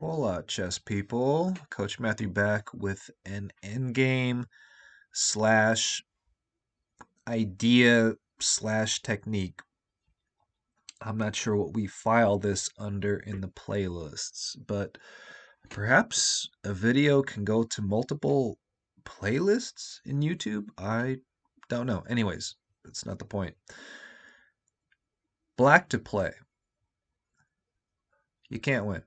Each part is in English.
Hola, chess people. Coach Matthew back with an endgame slash idea slash technique. I'm not sure what we file this under in the playlists, but perhaps a video can go to multiple playlists in YouTube? I don't know. Anyways, that's not the point. Black to play. You can't win,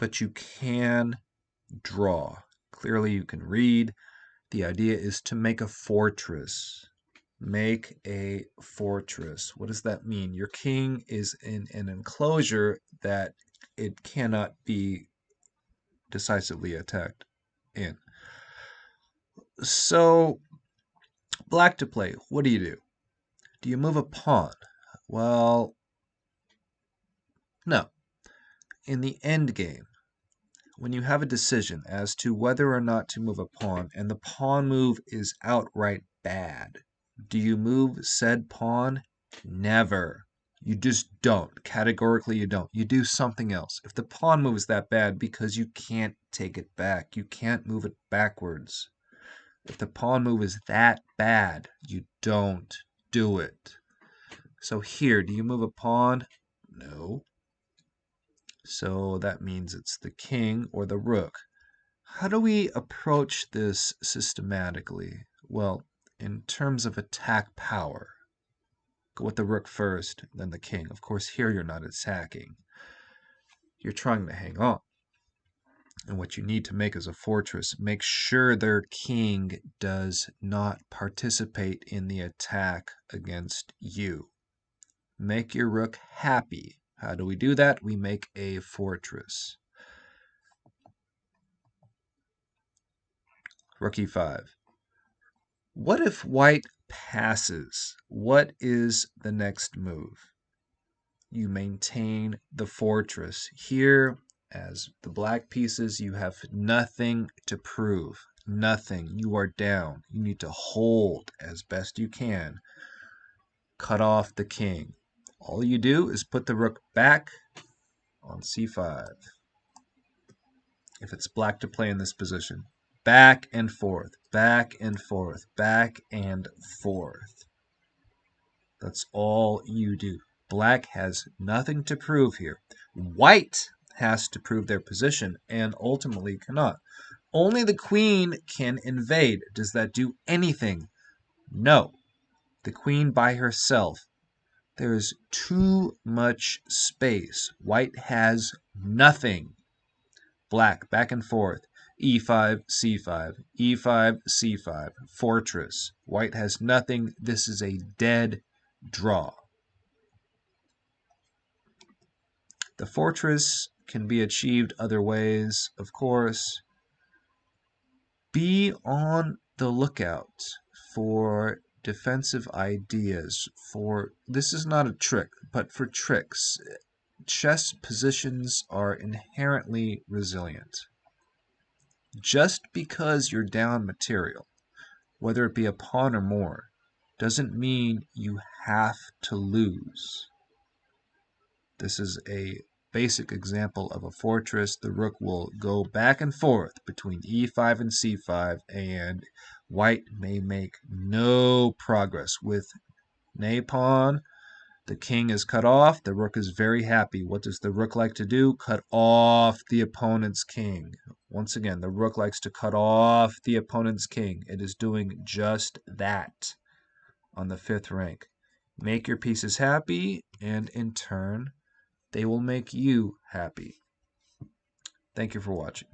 but you can draw. Clearly, you can read. The idea is to make a fortress. Make a fortress. What does that mean? Your king is in an enclosure that it cannot be decisively attacked in. So, black to play. What do? Do you move a pawn? Well, no. In the end game, when you have a decision as to whether or not to move a pawn, and the pawn move is outright bad, do you move said pawn? Never. You just don't. Categorically, you don't. You do something else. If the pawn move is that bad, because you can't take it back, you can't move it backwards. If the pawn move is that bad, you don't do it. So here, do you move a pawn? No. So that means it's the king or the rook. How do we approach this systematically? Well, in terms of attack power. Go with the rook first, then the king. Of course, here you're not attacking. You're trying to hang on. And what you need to make is a fortress. Make sure their king does not participate in the attack against you. Make your rook happy. How do we do that? We make a fortress. Rook e5. What if white passes? What is the next move? You maintain the fortress. Here, as the black pieces, you have nothing to prove. Nothing. You are down. You need to hold as best you can. Cut off the king. All you do is put the rook back on c5. If it's black to play in this position. Back and forth, back and forth, back and forth. That's all you do. Black has nothing to prove here. White has to prove their position and ultimately cannot. Only the queen can invade. Does that do anything? No. The queen by herself. There is too much space. White has nothing. Black, back and forth. e5, c5, e5, c5, fortress. White has nothing. This is a dead draw. The fortress can be achieved other ways, of course. Be on the lookout for defensive ideas. This is not a trick, but for tricks. Chess positions are inherently resilient. Just because you're down material, whether it be a pawn or more, doesn't mean you have to lose. This is a basic example of a fortress. The rook will go back and forth between e5 and c5, and white may make no progress. With nay pawn, the king is cut off. The rook is very happy. What does the rook like to do? Cut off the opponent's king. Once again, the rook likes to cut off the opponent's king. It is doing just that on the 5th rank. Make your pieces happy, and in turn, they will make you happy. Thank you for watching.